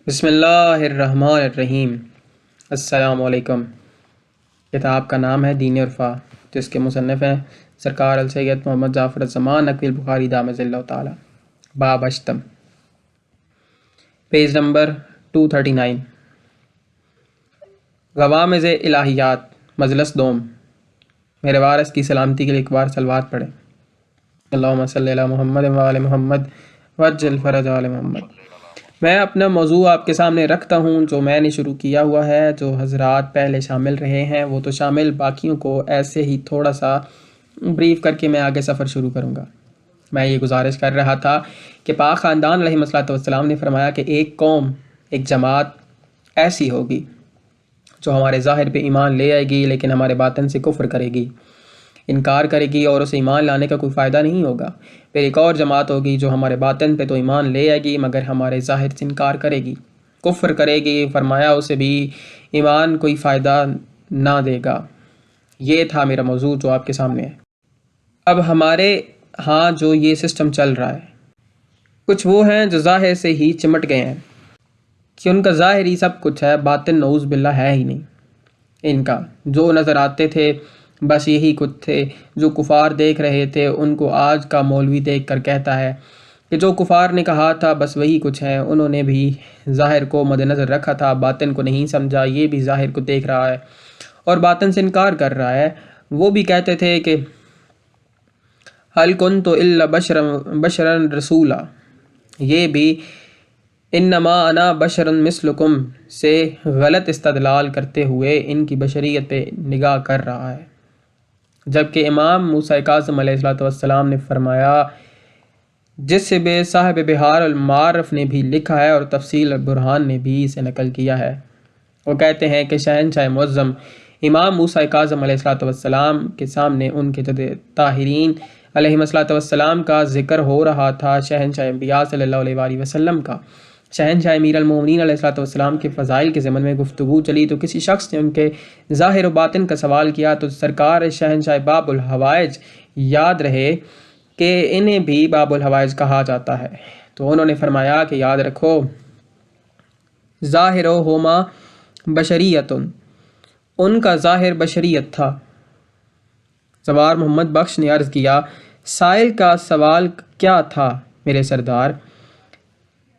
بسم اللہ الرحمن الرحیم۔ السلام علیکم۔ کتاب کا نام ہے دین عرفا، جس کے مصنف ہیں سرکار السید محمد جعفر الزمان نقوی البخاری دامت اللہ تعالی۔ باب اشتم، پیج نمبر 239۔ غوامض الہیات، مجلس دوم۔ میرے وارث کی سلامتی کے لیے ایک بار صلوات پڑھیں۔ اللہم صلی علی محمد و آل محمد وعجل فرج آل محمد۔ میں اپنا موضوع آپ کے سامنے رکھتا ہوں جو میں نے شروع کیا ہوا ہے۔ جو حضرات پہلے شامل رہے ہیں وہ تو شامل، باقیوں کو ایسے ہی تھوڑا سا بریف کر کے میں آگے سفر شروع کروں گا۔ میں یہ گزارش کر رہا تھا کہ پاک خاندان علیہ الصلوۃ والسلام نے فرمایا کہ ایک قوم، ایک جماعت ایسی ہوگی جو ہمارے ظاہر پہ ایمان لے آئے گی لیکن ہمارے باطن سے کفر کرے گی، انکار کرے گی اور اسے ایمان لانے کا کوئی فائدہ نہیں ہوگا۔ پھر ایک اور جماعت ہوگی جو ہمارے باطن پہ تو ایمان لے آئے گی مگر ہمارے ظاہر سے انکار کرے گی، کفر کرے گی۔ فرمایا اسے بھی ایمان کوئی فائدہ نہ دے گا۔ یہ تھا میرا موضوع جو آپ کے سامنے ہے۔ اب ہمارے ہاں جو یہ سسٹم چل رہا ہے، کچھ وہ ہیں جو ظاہر سے ہی چمٹ گئے ہیں کہ ان کا ظاہر ہی سب کچھ ہے، باطن نعوذ باللہ ہے ہی نہیں ان کا۔ جو نظر آتے تھے بس یہی کچھ تھے۔ جو کفار دیکھ رہے تھے ان کو آج کا مولوی دیکھ کر کہتا ہے کہ جو کفار نے کہا تھا بس وہی کچھ ہے۔ انہوں نے بھی ظاہر کو مد نظر رکھا تھا، باطن کو نہیں سمجھا۔ یہ بھی ظاہر کو دیکھ رہا ہے اور باطن سے انکار کر رہا ہے۔ وہ بھی کہتے تھے کہ حل کنت الا بشرا رسولا، یہ بھی انما انا بشر مثلکم سے غلط استدلال کرتے ہوئے ان کی بشریت پہ نگاہ کر رہا ہے۔ جبکہ امام موسیٰ کاظم علیہ السلام نے فرمایا، جس سے بے صاحب بہار المعارف نے بھی لکھا ہے اور تفصیل البرہان نے بھی اسے نقل کیا ہے۔ وہ کہتے ہیں کہ شہنشاہ معظم امام موسیٰ کاظم علیہ السلام کے سامنے ان کے جد طاہرین علیہ السلام کا ذکر ہو رہا تھا، شہنشاہ انبیاء صلی اللہ علیہ وآلہ وسلم کا۔ شہنشاہ امیر المومنین علیہ السلام کے فضائل کے ضمن میں گفتگو چلی تو کسی شخص نے ان کے ظاہر و باطن کا سوال کیا تو سرکار شہنشاہ باب الحوائج یاد رہے کہ انہیں بھی باب الحوائج کہا جاتا ہے، تو انہوں نے فرمایا کہ یاد رکھو ظاہر ہوما بشریت، ان کا ظاہر بشریت تھا۔ سوار محمد بخش نے عرض کیا، سائل کا سوال کیا تھا میرے سردار؟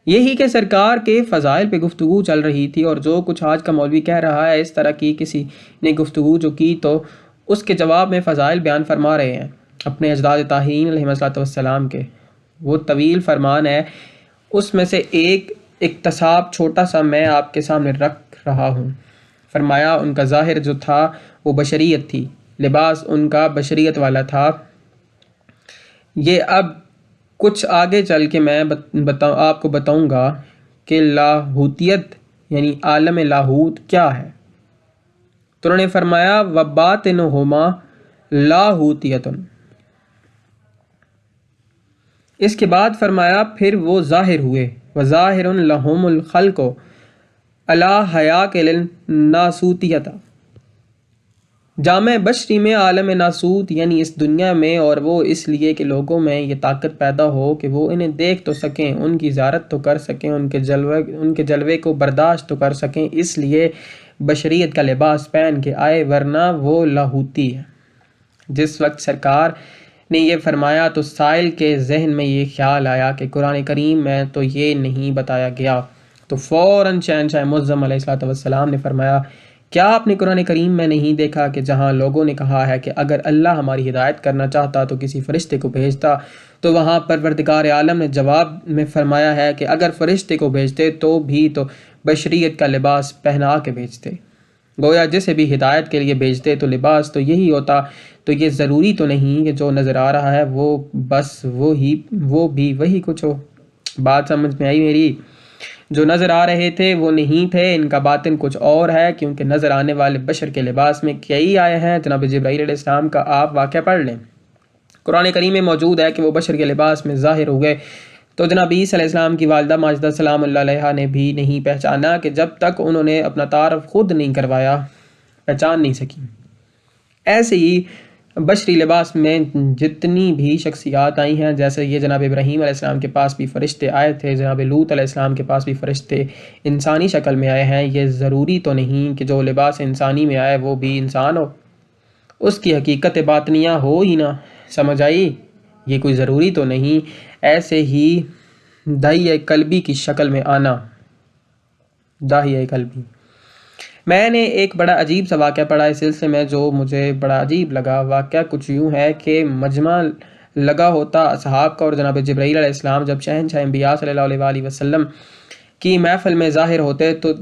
یہی کہ سرکار کے فضائل پہ گفتگو چل رہی تھی اور جو کچھ آج کا مولوی کہہ رہا ہے اس طرح کی کسی نے گفتگو جو کی تو اس کے جواب میں فضائل بیان فرما رہے ہیں اپنے اجداد طاہرین علیہ السلام کے۔ وہ طویل فرمان ہے، اس میں سے ایک اقتصاب چھوٹا سا میں آپ کے سامنے رکھ رہا ہوں۔ فرمایا ان کا ظاہر جو تھا وہ بشریت تھی، لباس ان کا بشریت والا تھا۔ یہ اب کچھ آگے چل کے میں آپ کو بتاؤں گا کہ لاہوتیت یعنی عالم لاہوت کیا ہے۔ تو انہوں نے فرمایا وباطنہما لاہوتیت۔ اس کے بعد فرمایا پھر وہ ظاہر ہوئے، وظاہر لہم الخلق علی حیاکل ناسوتیت۔ جامع بشری میں عالم ناسوت یعنی اس دنیا میں، اور وہ اس لیے کہ لوگوں میں یہ طاقت پیدا ہو کہ وہ انہیں دیکھ تو سکیں، ان کی زیارت تو کر سکیں، ان کے جلوے کو برداشت تو کر سکیں، اس لیے بشریت کا لباس پہن کے آئے، ورنہ وہ لاہوتی ہے۔ جس وقت سرکار نے یہ فرمایا تو سائل کے ذہن میں یہ خیال آیا کہ قرآن کریم میں تو یہ نہیں بتایا گیا، تو فوراً شہنشاہ معظم علیہ السلام نے فرمایا، کیا آپ نے قرآن کریم میں نہیں دیکھا کہ جہاں لوگوں نے کہا ہے کہ اگر اللہ ہماری ہدایت کرنا چاہتا تو کسی فرشتے کو بھیجتا، تو وہاں پروردگار عالم نے جواب میں فرمایا ہے کہ اگر فرشتے کو بھیجتے تو بھی تو بشریت کا لباس پہنا کے بھیجتے، گویا جسے بھی ہدایت کے لیے بھیجتے تو لباس تو یہی ہوتا۔ تو یہ ضروری تو نہیں کہ جو نظر آ رہا ہے وہ بس وہ بھی وہی کچھ ہو۔ بات سمجھ میں آئی میری؟ جو نظر آ رہے تھے وہ نہیں تھے، ان کا باطن کچھ اور ہے، کیونکہ نظر آنے والے بشر کے لباس میں کئی آئے ہیں۔ جناب جبرائیل علیہ السلام کا آپ واقعہ پڑھ لیں، قرآن کریم میں موجود ہے کہ وہ بشر کے لباس میں ظاہر ہوئے، تو جناب عیسیٰ علیہ السلام کی والدہ ماجدہ سلام اللہ علیہا نے بھی نہیں پہچانا کہ جب تک انہوں نے اپنا تعارف خود نہیں کروایا پہچان نہیں سکی۔ ایسے ہی بشری لباس میں جتنی بھی شخصیات آئی ہیں، جیسے یہ جناب ابراہیم علیہ السلام کے پاس بھی فرشتے آئے تھے، جناب لوط علیہ السلام کے پاس بھی فرشتے انسانی شکل میں آئے ہیں، یہ ضروری تو نہیں کہ جو لباس انسانی میں آئے وہ بھی انسان ہو، اس کی حقیقت باطنیہ ہو ہی نہ، سمجھ آئی؟ یہ کوئی ضروری تو نہیں۔ ایسے ہی داہیہ قلبی کی شکل میں آنا، داہیہ قلبی، میں نے ایک بڑا عجیب سا واقعہ پڑھا اس سلسلے میں جو مجھے بڑا عجیب لگا۔ واقعہ کچھ یوں ہے کہ مجمع لگا ہوتا اصحاب کا، اور جناب جبرائیل علیہ السلام جب شہنشاہ انبیاء صلی اللہ علیہ وسلم کی محفل میں ظاہر ہوتے تو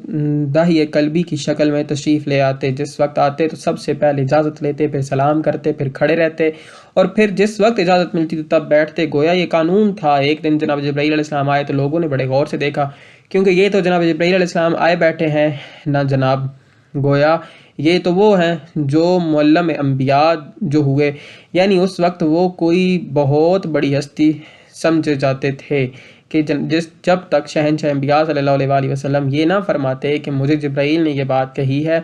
داہیہ قلبی کی شکل میں تشریف لے آتے۔ جس وقت آتے تو سب سے پہلے اجازت لیتے، پھر سلام کرتے، پھر کھڑے رہتے، اور پھر جس وقت اجازت ملتی تو تب بیٹھتے، گویا یہ قانون تھا۔ ایک دن جناب جبرائیل علیہ السلام آئے تو لوگوں نے بڑے غور سے دیکھا، کیونکہ یہ تو جناب جبرائیل علیہ السلام آئے بیٹھے ہیں نہ جناب، گویا یہ تو وہ ہیں جو معلم انبیاء جو ہوئے، یعنی اس وقت وہ کوئی بہت بڑی ہستی سمجھے جاتے تھے کہ جب تک شہنشاہ انبیاء صلی اللہ علیہ وسلم یہ نہ فرماتے کہ مجھے جبرائیل نے یہ بات کہی ہے،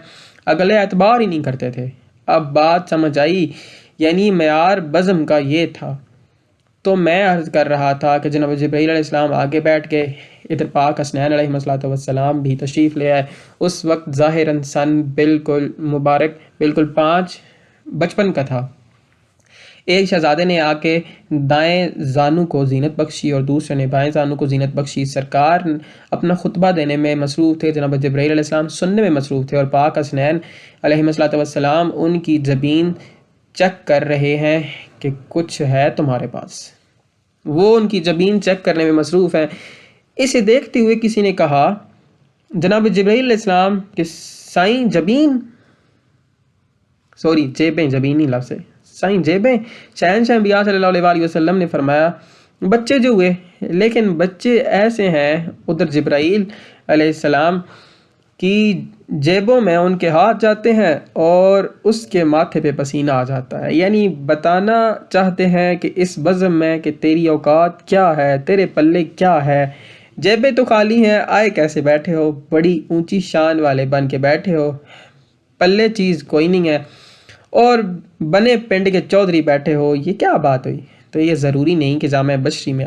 اگلے اعتبار ہی نہیں کرتے تھے۔ اب بات سمجھ آئی؟ یعنی معیار بزم کا یہ تھا۔ تو میں عرض کر رہا تھا کہ جناب جبرائیل علیہ السلام آگے بیٹھ کے، ادھر پاک حسنین علیہ السلام بھی تشریف لے آئے۔ اس وقت ظاہراً سن بالکل مبارک بالکل 5:55 کا تھا۔ ایک شہزادے نے آ کے دائیں زانو کو زینت بخشی اور دوسرے نے بائیں زانو کو زینت بخشی۔ سرکار اپنا خطبہ دینے میں مصروف تھے، جناب جبرائیل علیہ السلام سننے میں مصروف تھے، اور پاک حسنین علیہ السلام ان کی زبین چیک کر رہے ہیں کہ کچھ ہے تمہارے پاس۔ وہ ان کی زبین چیک کرنے میں مصروف ہیں۔ اسے دیکھتے ہوئے کسی نے کہا جناب جبرائیل علیہ السلام کہ سائیں جبین، سوری جیبیں، جبین نہیں لفظ ہے، سائیں جیبیں۔ شہنشاہ انبیاء صلی اللہ علیہ وسلم نے فرمایا بچے جو ہوئے، لیکن بچے ایسے ہیں، ادھر جبرائیل علیہ السلام کی جیبوں میں ان کے ہاتھ جاتے ہیں اور اس کے ماتھے پہ پسینہ آ جاتا ہے، یعنی بتانا چاہتے ہیں کہ اس بزم میں کہ تیری اوقات کیا ہے، تیرے پلے کیا ہے، جیبیں تو خالی ہیں، آئے کیسے بیٹھے ہو، بڑی اونچی شان والے بن کے بیٹھے ہو، پلے چیز کوئی نہیں ہے، اور بنے پنڈ کے چودھری بیٹھے ہو، یہ کیا بات ہوئی؟ تو یہ ضروری نہیں کہ جامع بشری میں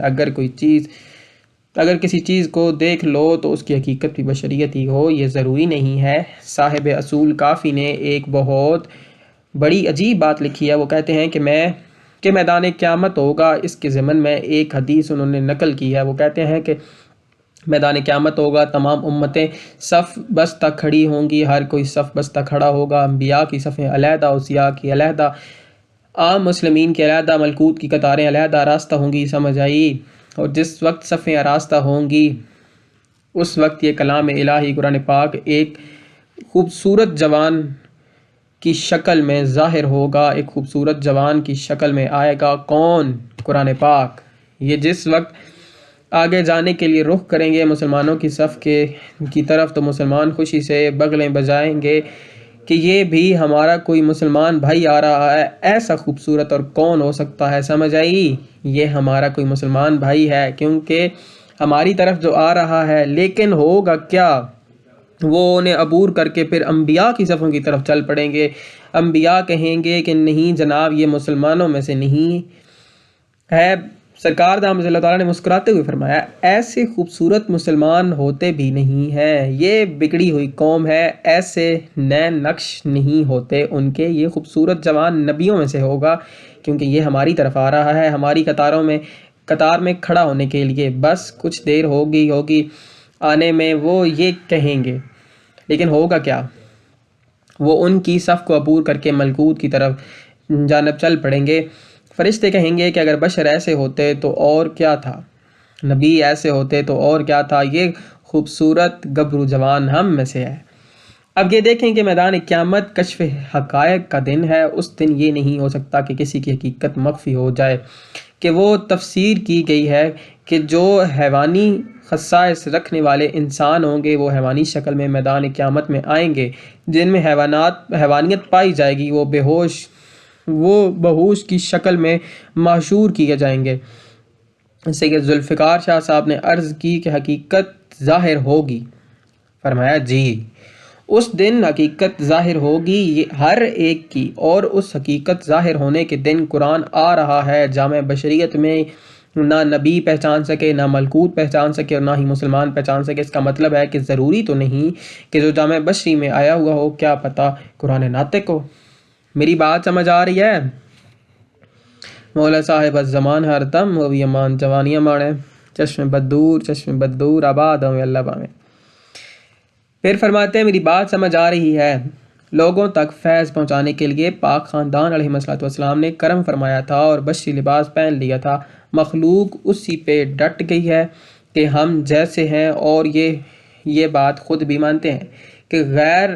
اگر کسی چیز کو دیکھ لو تو اس کی حقیقت بھی بشریت ہی ہو، یہ ضروری نہیں ہے۔ صاحب اصول کافی نے ایک بہت بڑی عجیب بات لکھی ہے، وہ کہتے ہیں کہ میدان قیامت ہوگا۔ اس کے ضمن میں ایک حدیث انہوں نے نقل کی ہے، وہ کہتے ہیں کہ میدان قیامت ہوگا، تمام امتیں صف بستہ کھڑی ہوں گی، ہر کوئی صف بستہ کھڑا ہوگا، انبیاء کی صفیں علیحدہ، اوصیاء کی علیحدہ، عام مسلمین کی علیحدہ، ملکوت کی قطاریں علیحدہ راستہ ہوں گی، سمجھ آئی؟ اور جس وقت صفیں آراستہ ہوں گی اس وقت یہ کلام الہی قرآن پاک ایک خوبصورت جوان کی شکل میں ظاہر ہوگا، ایک خوبصورت جوان کی شکل میں آئے گا۔ کون؟ قرآن پاک۔ یہ جس وقت آگے جانے کے لیے رخ کریں گے مسلمانوں کی صف کی طرف تو مسلمان خوشی سے بغلیں بجائیں گے کہ یہ بھی ہمارا کوئی مسلمان بھائی آ رہا ہے، ایسا خوبصورت اور کون ہو سکتا ہے، سمجھ آئی؟ یہ ہمارا کوئی مسلمان بھائی ہے، کیونکہ ہماری طرف جو آ رہا ہے۔ لیکن ہوگا کیا؟ وہ انہیں عبور کر کے پھر انبیاء کی صفوں کی طرف چل پڑیں گے۔ انبیاء کہیں گے کہ نہیں جناب، یہ مسلمانوں میں سے نہیں ہے۔ سرکار دامت اللہ تعالیٰ نے مسکراتے ہوئے فرمایا ایسے خوبصورت مسلمان ہوتے بھی نہیں ہیں، یہ بگڑی ہوئی قوم ہے، ایسے نئے نقش نہیں ہوتے ان کے، یہ خوبصورت جوان نبیوں میں سے ہوگا، کیونکہ یہ ہماری طرف آ رہا ہے، ہماری قطار میں کھڑا ہونے کے لیے، بس کچھ دیر ہوگی آنے میں، وہ یہ کہیں گے۔ لیکن ہوگا کیا؟ وہ ان کی صف کو عبور کر کے ملکوت کی طرف جانب چل پڑیں گے۔ فرشتے کہیں گے کہ اگر بشر ایسے ہوتے تو اور کیا تھا، نبی ایسے ہوتے تو اور کیا تھا، یہ خوبصورت گبرو جوان ہم میں سے ہے۔ اب یہ دیکھیں کہ میدان قیامت کشف حقائق کا دن ہے، اس دن یہ نہیں ہو سکتا کہ کسی کی حقیقت مخفی ہو جائے، کہ وہ تفسیر کی گئی ہے کہ جو حیوانی خصائص رکھنے والے انسان ہوں گے وہ حیوانی شکل میں میدان قیامت میں آئیں گے، جن میں حیوانیت پائی جائے گی، وہ بہوش کی شکل میں محشور کیے جائیں گے۔ سید ذوالفقار شاہ صاحب نے عرض کی کہ حقیقت ظاہر ہوگی، فرمایا جی، اس دن حقیقت ظاہر ہوگی یہ ہر ایک کی، اور اس حقیقت ظاہر ہونے کے دن قرآن آ رہا ہے جامع بشریت میں نہ نبی پہچان سکے، نہ ملکوت پہچان سکے، اور نہ ہی مسلمان پہچان سکے۔ اس کا مطلب ہے کہ ضروری تو نہیں کہ جو جامع بشری میں آیا ہوا ہو، کیا پتہ قرآن ناطق ہو۔ میری بات سمجھ آ رہی ہے؟ مولا صاحب الزمان ہر دم وہ بھی امان جوانیاں مانے، چشم بدور آباد ہوں اللہ باویں۔ پھر فرماتے ہیں میری بات سمجھ آ رہی ہے۔ لوگوں تک فیض پہنچانے کے لیے پاک خاندان علیہ السلام نے کرم فرمایا تھا اور بشری لباس پہن لیا تھا۔ مخلوق اسی پہ ڈٹ گئی ہے کہ ہم جیسے ہیں، اور یہ بات خود بھی مانتے ہیں کہ غیر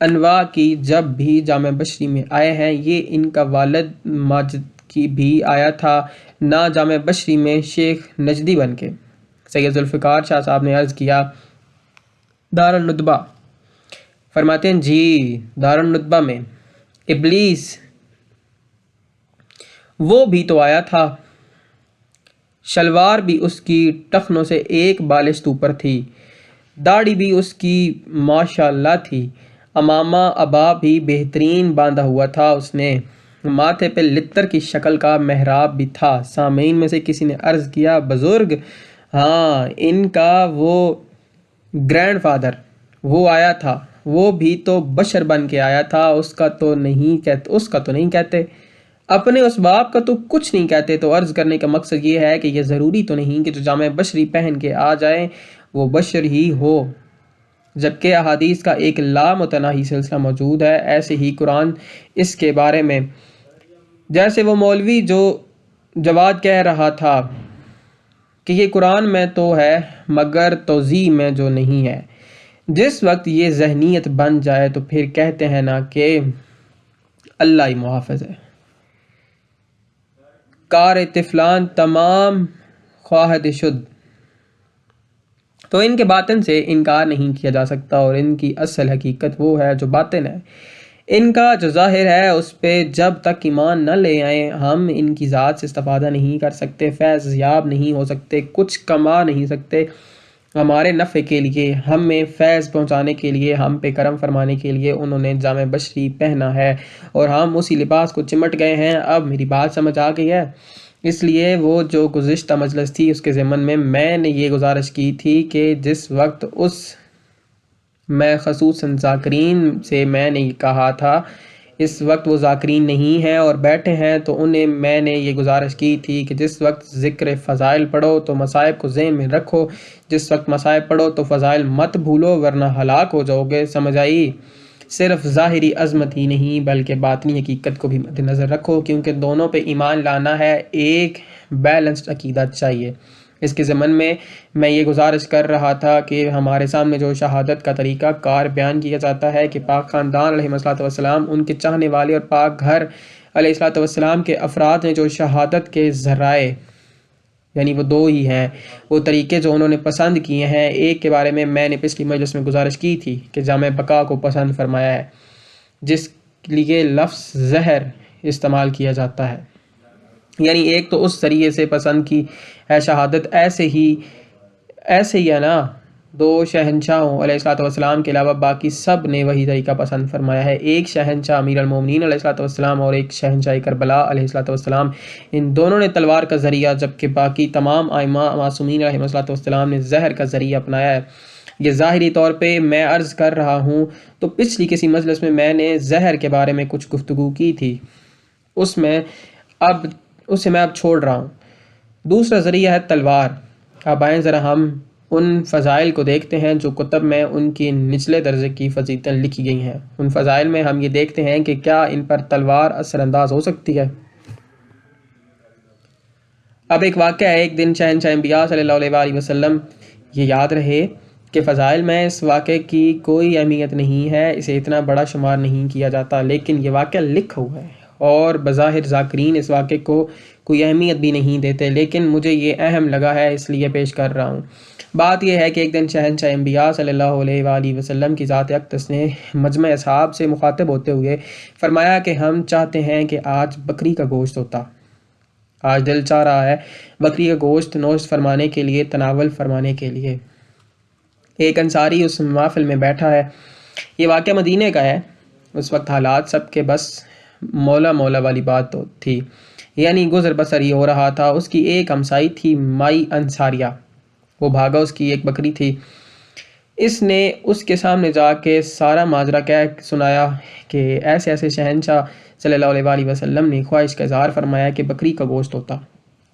انواع کی جب بھی جامع بشری میں آئے ہیں، یہ ان کا والد ماجد کی بھی آیا تھا، نہ جامع بشری میں شیخ نجدی بن کے۔ سید ذوالفقار شاہ صاحب نے عرض کیا دارالندبہ، فرماتے ہیں جی دارالندبہ میں ابلیس وہ بھی تو آیا تھا، شلوار بھی اس کی ٹخنوں سے ایک بالشت اوپر تھی، داڑھی بھی اس کی ماشاءاللہ تھی، امامہ ابا بھی بہترین باندھا ہوا تھا اس نے، ماتھے پہ لتر کی شکل کا محراب بھی تھا۔ سامعین میں سے کسی نے عرض کیا بزرگ، ہاں ان کا وہ گرینڈ فادر وہ آیا تھا، وہ بھی تو بشر بن کے آیا تھا، اس کا تو نہیں کہتے، اپنے اس باپ کا تو کچھ نہیں کہتے۔ تو عرض کرنے کا مقصد یہ ہے کہ یہ ضروری تو نہیں کہ جو جامع بشری پہن کے آ جائے وہ بشر ہی ہو، جبکہ احادیث کا ایک لامتناہی سلسلہ موجود ہے۔ ایسے ہی قرآن اس کے بارے میں، جیسے وہ مولوی جو جواد کہہ رہا تھا کہ یہ قرآن میں تو ہے مگر توضیح میں جو نہیں ہے، جس وقت یہ ذہنیت بن جائے تو پھر کہتے ہیں نا کہ اللہ ہی محافظ ہے، کار طفلان تمام خواہد شد۔ تو ان کے باطن سے انکار نہیں کیا جا سکتا، اور ان کی اصل حقیقت وہ ہے جو باطن ہے۔ ان کا جو ظاہر ہے اس پہ جب تک ایمان نہ لے آئیں ہم ان کی ذات سے استفادہ نہیں کر سکتے، فیض یاب نہیں ہو سکتے، کچھ کما نہیں سکتے۔ ہمارے نفع کے لیے، ہمیں فیض پہنچانے کے لیے، ہم پہ کرم فرمانے کے لیے انہوں نے جامع بشری پہنا ہے، اور ہم اسی لباس کو چمٹ گئے ہیں۔ اب میری بات سمجھ آ گئی ہے؟ اس لیے وہ جو گزشتہ مجلس تھی اس کے ضمن میں نے یہ گزارش کی تھی کہ جس وقت میں خصوصاً ذاکرین سے میں نے کہا تھا اس وقت وہ ذاکرین نہیں ہیں اور بیٹھے ہیں، تو انہیں میں نے یہ گزارش کی تھی کہ جس وقت ذکر فضائل پڑھو تو مصائب کو ذہن میں رکھو، جس وقت مصائب پڑھو تو فضائل مت بھولو ورنہ ہلاک ہو جاؤ گے۔ سمجھ آئی؟ صرف ظاہری عظمت ہی نہیں بلکہ باطنی حقیقت کو بھی مد نظر رکھو، کیونکہ دونوں پہ ایمان لانا ہے، ایک بیلنسڈ عقیدہ چاہیے۔ اس کے ضمن میں یہ گزارش کر رہا تھا کہ ہمارے سامنے جو شہادت کا طریقہ کار بیان کیا جاتا ہے کہ پاک خاندان علیہ السلام، ان کے چاہنے والے اور پاک گھر علیہ السلام کے افراد ہیں جو شہادت کے ذرائع، یعنی وہ دو ہی ہیں، وہ طریقے جو انہوں نے پسند کیے ہیں۔ ایک کے بارے میں نے پچھلی مجلس میں گزارش کی تھی کہ جامع بقا کو پسند فرمایا ہے، جس لیے لفظ زہر استعمال کیا جاتا ہے، یعنی ایک تو اس ذریعے سے پسند کی ہے شہادت، ایسے ہی ہے نا، دو شہنشاہوں علیہ السلام کے علاوہ باقی سب نے وہی طریقہ پسند فرمایا ہے۔ ایک شہنشاہ امیر المومنین علیہ السلام اور ایک شہنشاہ کربلا علیہ السلام، ان دونوں نے تلوار کا ذریعہ، جبکہ باقی تمام ائمہ معصومین علیہ السلام نے زہر کا ذریعہ اپنایا ہے۔ یہ ظاہری طور پہ میں عرض کر رہا ہوں، تو پچھلی کسی مجلس میں نے زہر کے بارے میں کچھ گفتگو کی تھی، اسے میں اب چھوڑ رہا ہوں۔ دوسرا ذریعہ ہے تلوار۔ اب آئیں ذرا ہم ان فضائل کو دیکھتے ہیں جو کتب میں ان کی نچلے درجے کی فضیلتیں لکھی گئی ہیں۔ ان فضائل میں ہم یہ دیکھتے ہیں کہ کیا ان پر تلوار اثر انداز ہو سکتی ہے۔ اب ایک واقعہ ہے، ایک دن شہنشاہ انبیاء صلی اللہ علیہ وسلم، یہ یاد رہے کہ فضائل میں اس واقعے کی کوئی اہمیت نہیں ہے، اسے اتنا بڑا شمار نہیں کیا جاتا، لیکن یہ واقعہ لکھا ہوا ہے اور بظاہر ذاکرین اس واقعے کو کوئی اہمیت بھی نہیں دیتے، لیکن مجھے یہ اہم لگا ہے اس لیے پیش کر رہا ہوں۔ بات یہ ہے کہ ایک دن شہنشاہ انبیاء صلی اللہ علیہ وسلم کی ذات اقدس نے مجمع اصحاب سے مخاطب ہوتے ہوئے فرمایا کہ ہم چاہتے ہیں کہ آج بکری کا گوشت ہوتا، آج دل چاہ رہا ہے بکری کا گوشت نوشت فرمانے کے لیے، تناول فرمانے کے لیے۔ ایک انصاری اس محفل میں بیٹھا ہے، یہ واقعہ مدینہ کا ہے۔ اس وقت حالات سب کے بس مولا مولا والی بات تو تھی، یعنی گزر بسر ہی ہو رہا تھا۔ اس کی ایک ہمسائی تھی مائی انصاریہ، وہ بھاگا، اس کی ایک بکری تھی۔ اس نے اس کے سامنے جا کے سارا ماجرا کہہ سنایا کہ ایسے ایسے شہنشاہ صلی اللہ علیہ وآلہ وسلم نے خواہش کا اظہار فرمایا کہ بکری کا گوشت ہوتا۔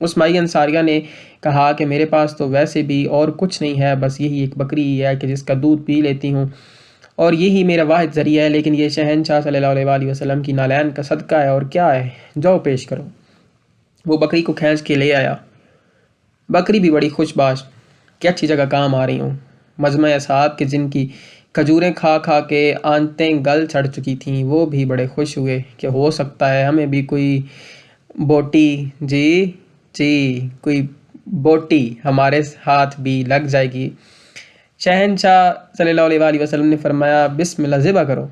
اس مائی انصاریہ نے کہا کہ میرے پاس تو ویسے بھی اور کچھ نہیں ہے، بس یہی ایک بکری ہی ہے کہ جس کا دودھ پی لیتی ہوں، اور یہی میرا واحد ذریعہ ہے، لیکن یہ شہنشاہ صلی اللہ علیہ وآلہ وسلم کی نالین کا صدقہ ہے، اور کیا ہے، جاؤ پیش کرو۔ وہ بکری کو کھینچ کے لے آیا۔ بکری بھی بڑی خوش باش کہ اچھی جگہ کام آ رہی ہوں۔ مجمع اصحاب کے جن کی کھجوریں کھا کھا کے آنتیں گل چڑھ چکی تھیں، وہ بھی بڑے خوش ہوئے کہ ہو سکتا ہے ہمیں بھی کوئی بوٹی، جی کوئی بوٹی ہمارے ہاتھ بھی لگ جائے گی۔ شہنشاہ صلی اللہ علیہ وآلہ وسلم نے فرمایا بسم اللہ، ذبح کرو۔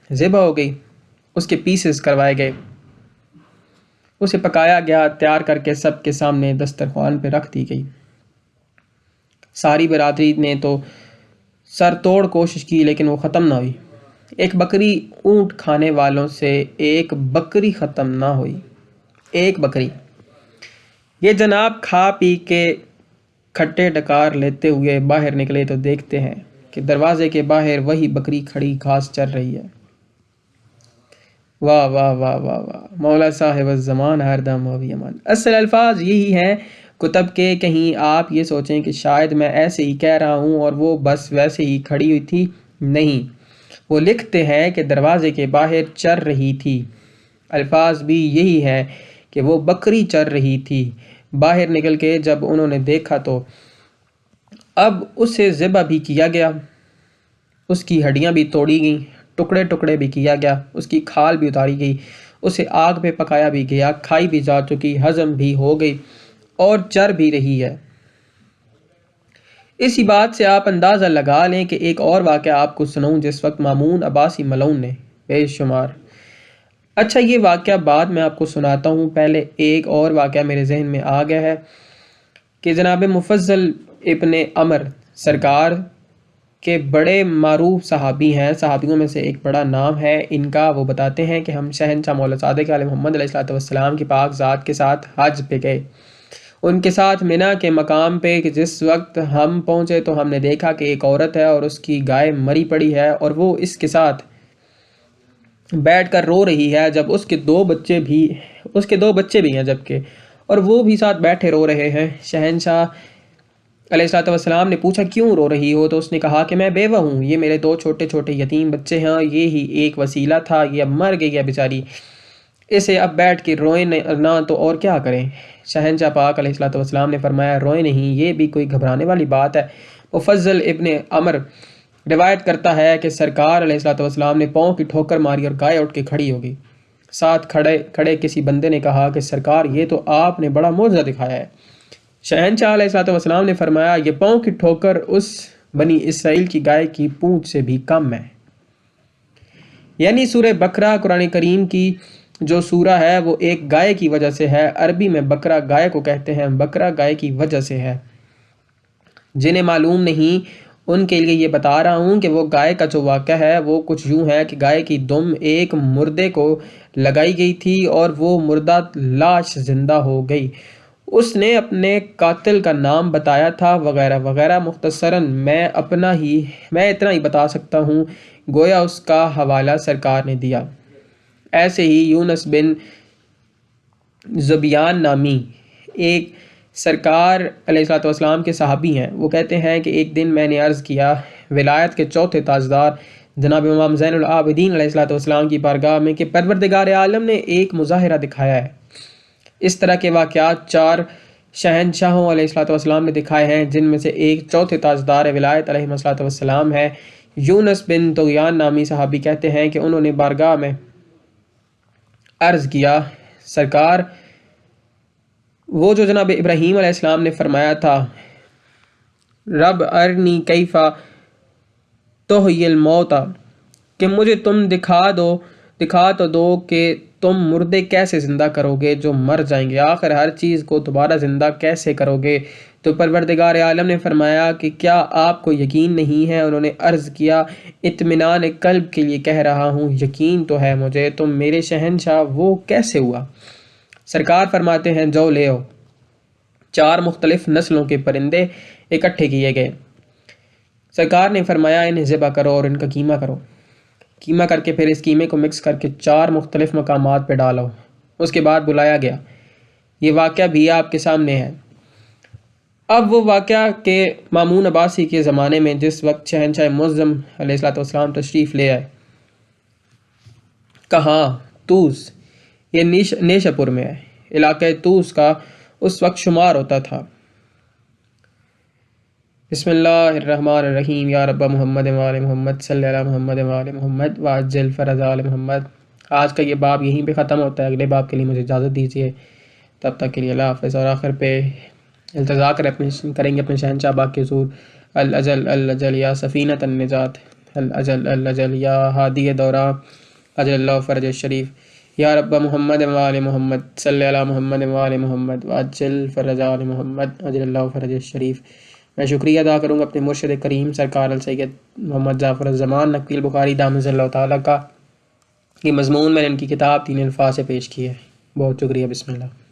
ذبح ہو گئی، اس کے پیسز کروائے گئے، اسے پکایا گیا، تیار کر کے سب کے سامنے دسترخوان پہ رکھ دی گئی۔ ساری برادری نے تو سر توڑ کوشش کی لیکن وہ ختم نہ ہوئی۔ ایک بکری اونٹ کھانے والوں سے ایک بکری ختم نہ ہوئی، ایک بکری۔ یہ جناب کھا پی کے کھٹے ڈکار لیتے ہوئے باہر نکلے تو دیکھتے ہیں کہ دروازے کے باہر وہی بکری کھڑی گھاس چر رہی ہے۔ واہ واہ واہ واہ واہ، مولا صاحب الزمان ہر دم و امان۔ اصل الفاظ یہی ہیں کتب کے، کہیں آپ یہ سوچیں کہ شاید میں ایسے ہی کہہ رہا ہوں اور وہ بس ویسے ہی کھڑی ہوئی تھی، نہیں، وہ لکھتے ہیں کہ دروازے کے باہر چر رہی تھی۔ الفاظ بھی یہی ہے کہ وہ بکری چر رہی تھی۔ باہر نکل کے جب انہوں نے دیکھا تو اب اسے ذبح بھی کیا گیا، اس کی ہڈیاں بھی توڑی گئیں، ٹکڑے ٹکڑے بھی کیا گیا، اس کی کھال بھی اتاری گئی، اسے آگ پہ پکایا بھی گیا، کھائی بھی جا چکی، ہضم بھی ہو گئی اور چر بھی رہی ہے۔ اسی بات سے آپ اندازہ لگا لیں کہ ایک اور واقعہ آپ کو سناؤں جس وقت مامون عباسی ملعون نے بے شمار، اچھا یہ واقعہ بعد میں آپ کو سناتا ہوں، پہلے ایک اور واقعہ میرے ذہن میں آ گیا ہے کہ جناب مفضل ابن عمر سرکار کے بڑے معروف صحابی ہیں، صحابیوں میں سے ایک بڑا نام ہے ان کا۔ وہ بتاتے ہیں کہ ہم شہنشاہ مولا صادق علیہ محمد علیہ السلام کی پاک ذات کے ساتھ حج پہ گئے، ان کے ساتھ منی کے مقام پہ، کہ جس وقت ہم پہنچے تو ہم نے دیکھا کہ ایک عورت ہے اور اس کی گائے مری پڑی ہے اور وہ اس کے ساتھ بیٹھ کر رو رہی ہے، جب اس کے دو بچے بھی ہیں جبکہ، اور وہ بھی ساتھ بیٹھے رو رہے ہیں۔ شہنشاہ علیہ السلام نے پوچھا کیوں رو رہی ہو؟ تو اس نے کہا کہ میں بیوہ ہوں، یہ میرے دو چھوٹے چھوٹے یتیم بچے ہیں، یہ ہی ایک وسیلہ تھا، یہ اب مر گئی ہے بیچاری، اسے اب بیٹھ کے روئیں نہ تو اور کیا کریں۔ شہنشاہ پاک علیہ السلام نے فرمایا روئیں نہیں، یہ بھی کوئی گھبرانے والی بات ہے۔ مفضل ابن عمر روایت کرتا ہے کہ سرکار علیہ السلام نے پاؤں کی ٹھوکر ماری اور گائے اٹھ کے کھڑی ہو گئی۔ ساتھ کھڑے کسی بندے نے کہا کہ سرکار یہ تو آپ نے بڑا معجزہ دکھایا ہے۔ شہنشاہ علیہ السلام نے فرمایا یہ پاؤں کی ٹھوکر اس بنی اسرائیل کی گائے کی پونچھ سے بھی کم ہے۔ یعنی سورہ بقرہ قرآن کریم کی جو سورہ ہے وہ ایک گائے کی وجہ سے ہے، عربی میں بقرہ گائے کو کہتے ہیں، بقرہ گائے کی وجہ سے ہے۔ جنہیں معلوم نہیں ان کے لیے یہ بتا رہا ہوں کہ وہ گائے کا جو واقعہ ہے وہ کچھ یوں ہے کہ گائے کی دم ایک مردے کو لگائی گئی تھی اور وہ مردہ لاش زندہ ہو گئی، اس نے اپنے قاتل کا نام بتایا تھا وغیرہ وغیرہ۔ مختصراً میں اتنا ہی بتا سکتا ہوں، گویا اس کا حوالہ سرکار نے دیا۔ ایسے ہی یونس بن زبیان نامی ایک سرکار علیہ السلام کے صحابی ہیں، وہ کہتے ہیں کہ ایک دن میں نے عرض کیا ولایت کے چوتھے تاجدار جناب امام زین العابدین علیہ السلام کی بارگاہ میں کہ پروردگار عالم نے ایک مظاہرہ دکھایا ہے۔ اس طرح کے واقعات 4 شہنشاہوں علیہ السلام نے دکھائے ہیں، جن میں سے ایک چوتھے تاجدار ولایت علیہ السلام ہے۔ یونس بن طغیان نامی صحابی کہتے ہیں کہ انہوں نے بارگاہ میں عرض کیا سرکار وہ جو جناب ابراہیم علیہ السلام نے فرمایا تھا رب ارنی کیفا تحیی الموتا، کہ مجھے تم دکھا تو دو کہ تم مردے کیسے زندہ کرو گے جو مر جائیں گے، آخر ہر چیز کو دوبارہ زندہ کیسے کرو گے تو پروردگار عالم نے فرمایا کہ کیا آپ کو یقین نہیں ہے؟ انہوں نے عرض کیا اطمینان قلب کے لیے کہہ رہا ہوں، یقین تو ہے مجھے، تم میرے شہنشاہ وہ کیسے ہوا؟ سرکار فرماتے ہیں جو لے آؤ۔ 4 مختلف نسلوں کے پرندے اکٹھے کیے گئے۔ سرکار نے فرمایا انہیں ذبح کرو اور ان کا قیمہ کرو، قیمہ کر کے پھر اس قیمے کو مکس کر کے 4 مختلف مقامات پہ ڈالو۔ اس کے بعد بلایا گیا۔ یہ واقعہ بھی آپ کے سامنے ہے۔ اب وہ واقعہ کہ مامون عباسی کے زمانے میں جس وقت شہنشاہ معظم علیہ السلام تشریف لے آئے، کہاں؟ طوس، یہ نیشہ پور میں ہے، علاقہ طوس کا اس وقت شمار ہوتا تھا۔ بسم اللہ الرحمن الرحیم، یا رب محمد وآل محمد صلی علی محمد وآل محمد وعجل فرج آل محمد۔ آج کا یہ باب یہیں پہ ختم ہوتا ہے۔ اگلے باب کے لیے مجھے اجازت دیجیے، تب تک کے لیے اللہ حافظ۔ اور آخر پہ التجا کریں گے اپنے شہنشاہ باغ کے حضور، الاجل الاجل یا سفینۃ النجات، الاجل الاجل یا ہادی دورہ، اجل اللہ فرج الشریف، یا رب محمد وآل محمد صلی علی محمد وآل محمد وعجل فرج آل محمد، اجل اللہ فرج الشریف۔ میں شکریہ ادا کروں گا اپنے مرشد کریم سرکار السید محمد جعفر الزمان نقوی البخاری دامن اللہ تعالیٰ کا۔ یہ مضمون میں نے ان کی کتاب 3 الفاظ سے پیش کی ہے۔ بہت شکریہ۔ بسم اللہ۔